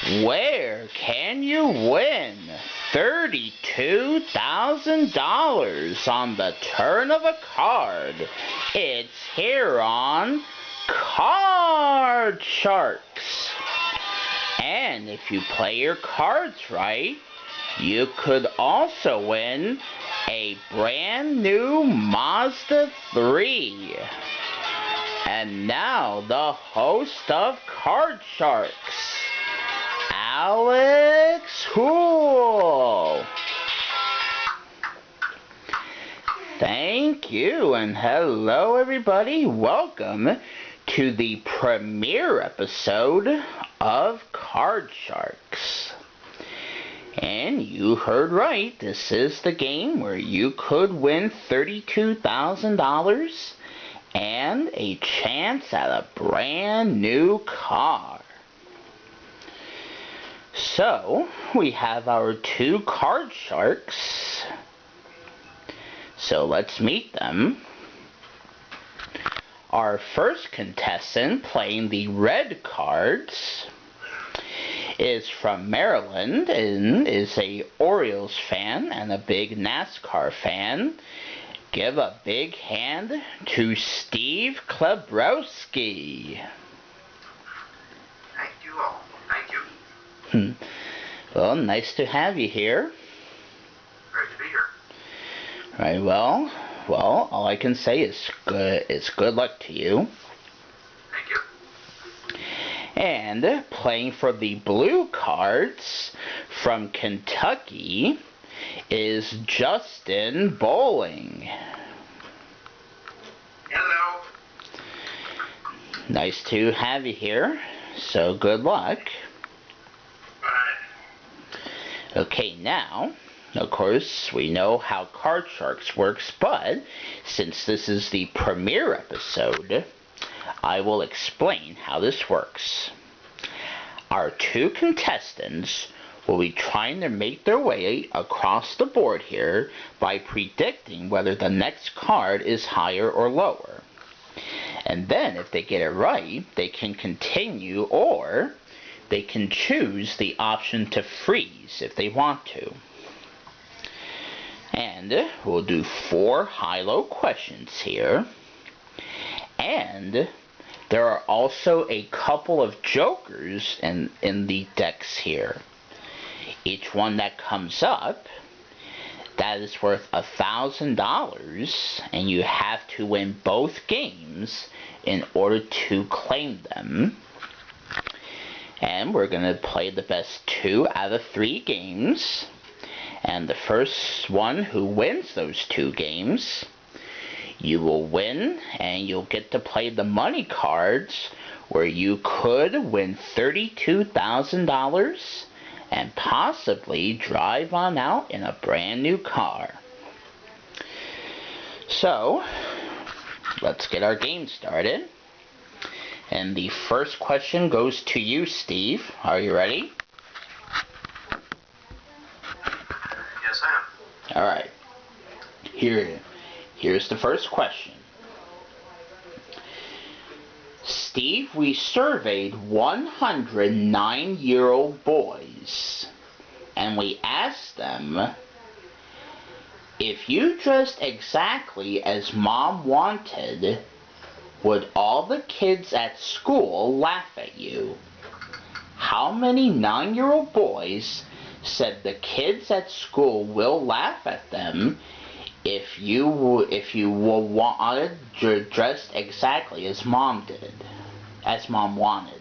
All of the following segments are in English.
Where can you win $32,000 on the turn of a card? It's here on Card Sharks. And if you play your cards right, you could also win a brand new Mazda 3. And now the host of Card Sharks, Alex Hool. Thank you, and hello everybody. Welcome to the premiere episode of Card Sharks. And you heard right, this is the game where you could win $32,000 and a chance at a brand new car. So, we have our two Card Sharks. So let's meet them. Our first contestant playing the red cards is from Maryland and is a Orioles fan and a big NASCAR fan. Give a big hand to Steve Klebrowski. Thank you all. Thank you. Well, nice to have you here. Great to be here. Right, well, all I can say is good luck to you. Thank you. And playing for the blue cards from Kentucky is Justin Bowling. Hello. Nice to have you here, so good luck. Alright. Okay, now, of course, we know how Card Sharks works, but since this is the premiere episode, I will explain how this works. Our two contestants will be trying to make their way across the board here by predicting whether the next card is higher or lower. And then, if they get it right, they can continue, or they can choose the option to freeze if they want to. And we'll do 4 high-low questions here. And there are also a couple of jokers in the decks here. Each one that comes up, that is worth $1,000, and you have to win both games in order to claim them. And we're going to play the best 2 out of 3 games. And the first one who wins those 2 games, you will win, and you'll get to play the money cards where you could win $32,000 and possibly drive on out in a brand new car. So, let's get our game started. And the first question goes to you, Steve. Are you ready? Yes, I am. Alright. Here's the first question. Steve, we surveyed 100 9-year-old boys, and we asked them, if you dressed exactly as mom wanted, would all the kids at school laugh at you? How many 9-year-old boys said the kids at school will laugh at them if you wanted dressed exactly as mom did, as mom wanted?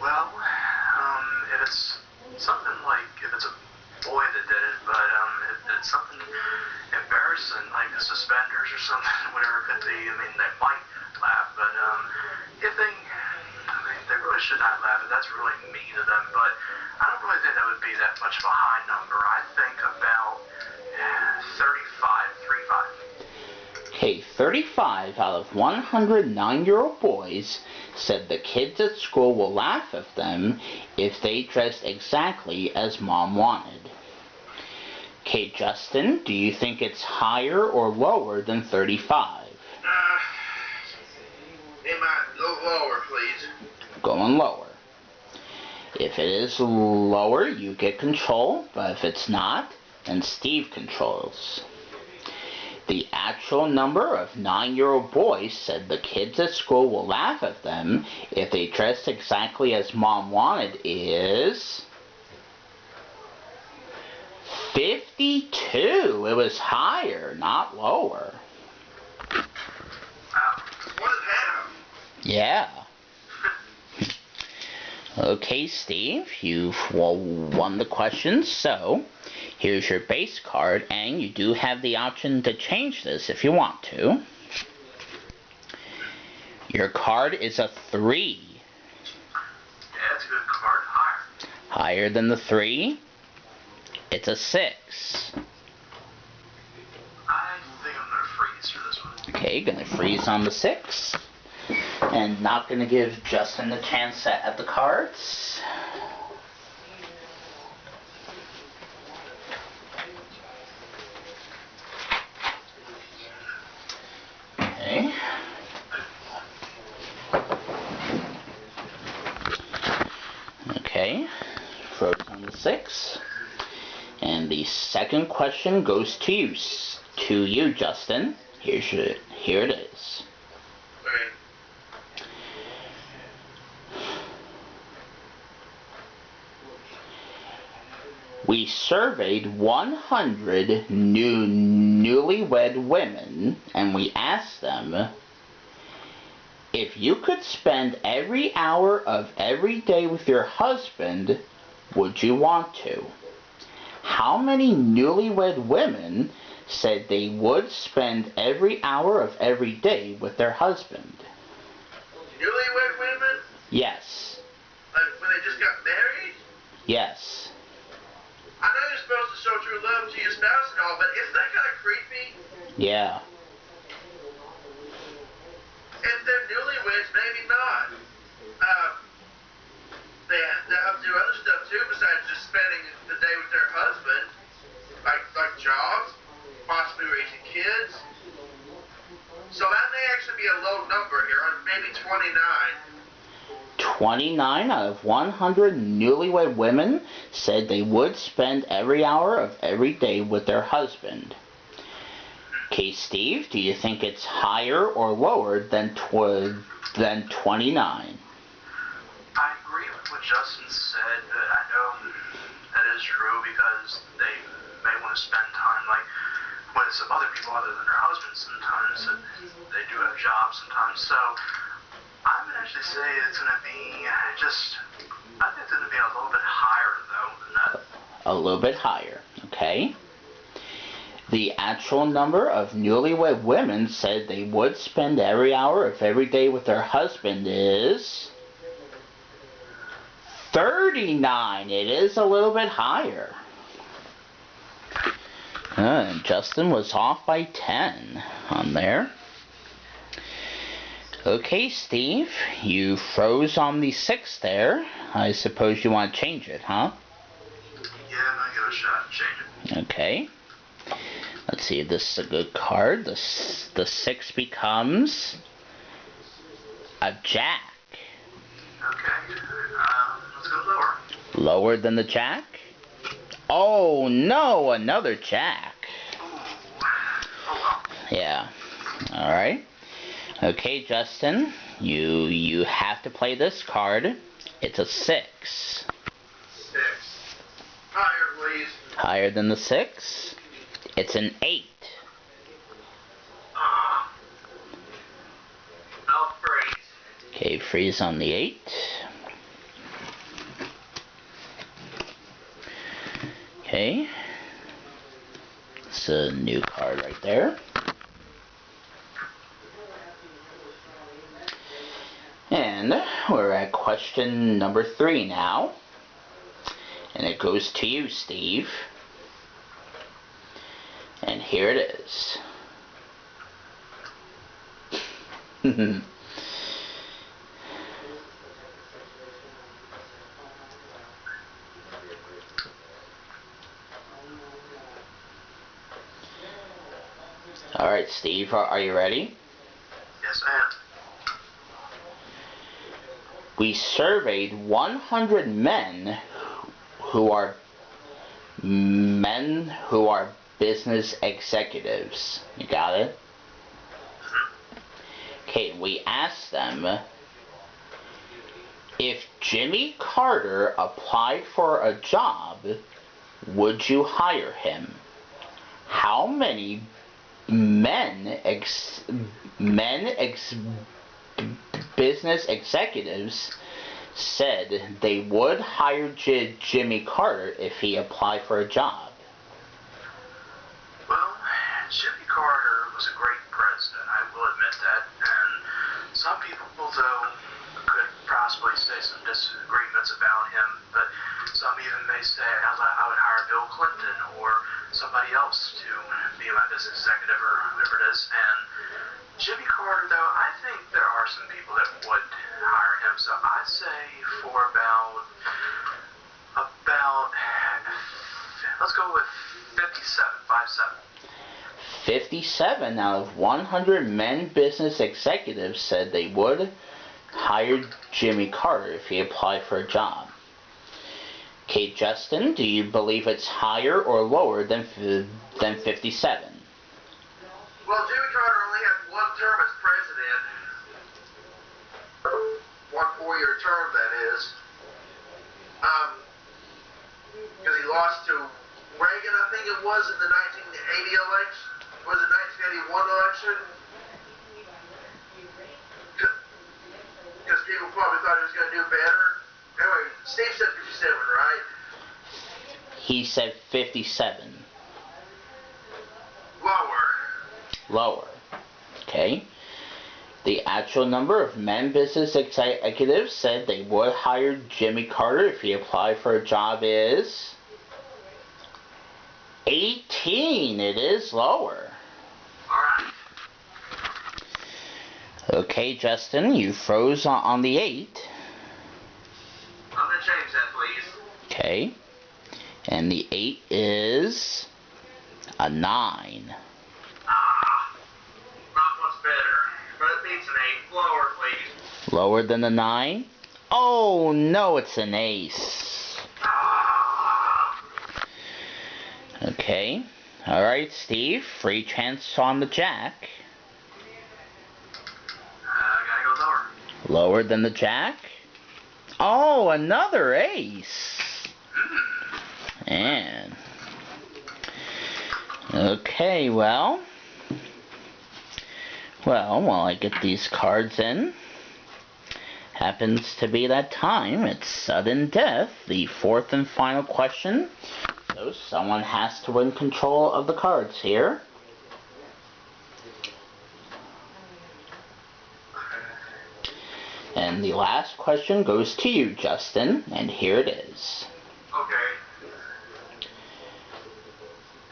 Well, if it's something like, if it's a boy that did it, but if it's something embarrassing, like the suspenders or something, whatever it could be, I mean, they might laugh, but if they really should not laugh, and that's really mean of them, but I don't really think that would be that much of a high number. I think about 35. Okay, 35 out of 100 9-year-old boys said the kids at school will laugh at them if they dressed exactly as mom wanted. Okay, Justin, do you think it's higher or lower than 35? It might go lower, please. Going lower. If it is lower, you get control, but if it's not, then Steve controls. The actual number of 9-year-old boys said the kids at school will laugh at them if they dress exactly as Mom wanted is 52. It was higher, not lower. What is half? Yeah. Okay, Steve, you've won the question, so here's your base card, and you do have the option to change this if you want to. Your card is a 3. Yeah, that's a good card. Higher. Higher than the 3, it's a 6. I think I'm going to freeze for this one. Okay, gonna freeze on the 6. And not gonna give Justin the chance at the cards. Okay. Okay, froze on the 6. And the second question goes to you, Justin. Here it is. Okay. We surveyed 100 newlywed women, and we asked them, if you could spend every hour of every day with your husband, would you want to? How many newlywed women said they would spend every hour of every day with their husband? Newlywed women? Yes. Like when they just got married? Yes. I know you're supposed to show true love to your spouse and all, but isn't that kind of creepy? Yeah. If they're newlyweds, maybe not. They have to do other stuff too besides just spending the day with their husband, like jobs, possibly raising kids. So that may actually be a low number here, maybe 29. 29 out of 100 newlywed women said they would spend every hour of every day with their husband. Okay, Steve, do you think it's higher or lower than 29? I agree with what Justin said, but I know that is true because they may want to spend time like with some other people other than their husbands sometimes. They do have jobs sometimes, so I would actually say it's going to be I think it's going to be a little bit higher though than that. A little bit higher, okay? The actual number of newlywed women said they would spend every hour of every day with their husband is 39. It is a little bit higher. Justin was off by 10 on there. Okay, Steve, you froze on the 6 there. I suppose you want to change it, huh? Yeah, I might give it a shot and change it. Okay. Let's see if this is a good card. The 6 becomes a jack. Okay, let's go lower. Lower than the jack? Oh no, another jack. Ooh. Oh well. Yeah. Alright. Okay, Justin, you have to play this card. It's a 6. 6. Higher, please. Higher than the 6? It's an 8. I'll freeze. Okay, freeze on the 8. Okay. It's a new card right there. And we're at question number 3 now. And it goes to you, Steve. And here it is. Alright, Steve, are you ready? Yes, I am. We surveyed 100 men who are business executives. You got it? Okay, we asked them, if Jimmy Carter applied for a job, would you hire him? How many business executives said they would hire Jimmy Carter if he applied for a job? Well, Jimmy Carter was a great president, I will admit that, and some people, though, could possibly say some disagreements about him, but some even may say I would hire Bill Clinton or somebody else to be my business executive or whoever it is. And Jimmy Carter, though, I think there are some people that would hire him, so I'd say for about let's go with 57. 57 out of 100 men business executives said they would hire Jimmy Carter if he applied for a job. Okay, Justin, do you believe it's higher or lower than 57? Well, Jimmy Carter only had one term as president. One 4-year term, that is. Because he lost to Reagan, I think it was, in the 1980 election. Was it 1981 election? Because people probably thought he was going to do better. Anyway, Steve said 57, right? He said 57. Lower. Okay. The actual number of men business executives said they would hire Jimmy Carter if he applied for a job is 18. It is lower. Alright. Okay, Justin, you froze on the 8. I'm going to change that, please. Okay. And the 8 is a 9. Not much better. But it beats an 8. Lower, please. Lower than the 9? Oh, no, it's an ace. Okay. Alright, Steve. Free chance on the jack. Gotta go lower. Lower than the jack? Oh, another ace. And okay, well, while I get these cards in, happens to be that time. It's sudden death, the 4th and final question. So someone has to win control of the cards here. And the last question goes to you, Justin, and here it is. Okay.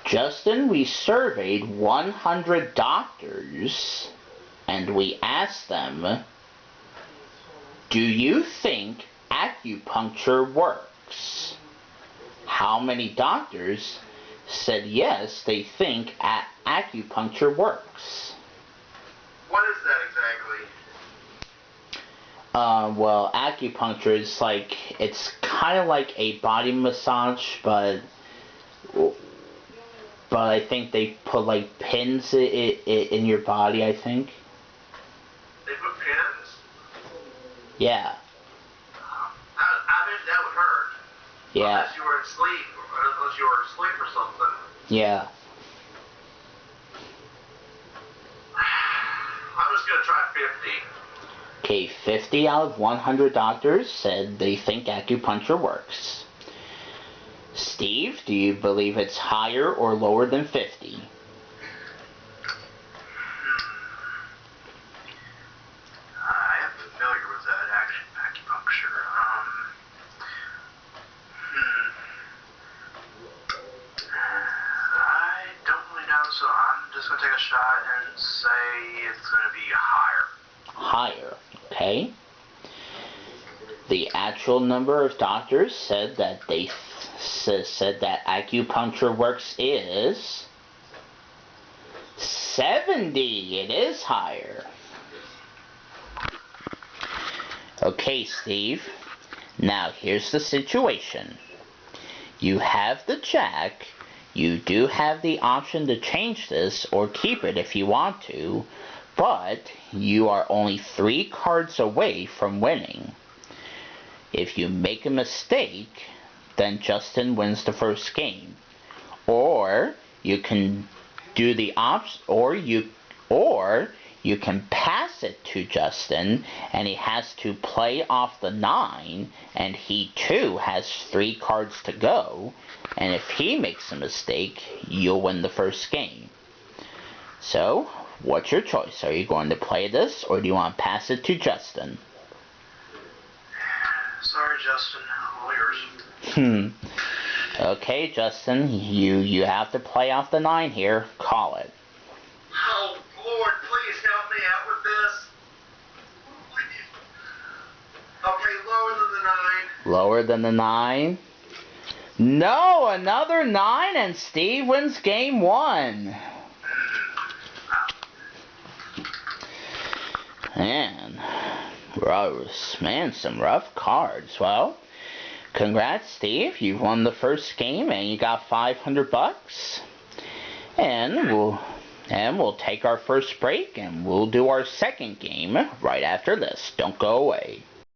Justin, we surveyed 100 doctors, and we asked them, do you think acupuncture works? How many doctors said yes, they think acupuncture works? What is that exactly? Well, acupuncture is like, it's kind of like a body massage, but I think they put like pins in your body, I think. They put pins? Yeah. I bet that would hurt. Yeah. Unless you were asleep, or something. Yeah. I'm just going to try 50. Okay, 50 out of 100 doctors said they think acupuncture works. Steve, do you believe it's higher or lower than 50? I am familiar with that acupuncture. I don't really know, so I'm just going to take a shot and say it's going to be higher. Higher, okay. The actual number of doctors said that they said that acupuncture works is 70. It is higher. Okay, Steve. Now, here's the situation. You have the jack. You do have the option to change this or keep it if you want to, but you are only 3 cards away from winning. If you make a mistake, then Justin wins the first game. Or you can do the or you can pass it to Justin, and he has to play off the 9, and he too has 3 cards to go, and if he makes a mistake, you'll win the first game. So, what's your choice? Are you going to play this, or do you want to pass it to Justin? Sorry, Justin. All yours. Okay, Justin, you have to play off the 9 here. Call it. Oh, Lord, please help me out with this. Please. Okay, lower than the 9. Lower than the 9? No, another 9, and Steve wins game 1. Man, some rough cards. Well, congrats, Steve. You won the first game, and you got $500. And we'll take our first break, and we'll do our second game right after this. Don't go away.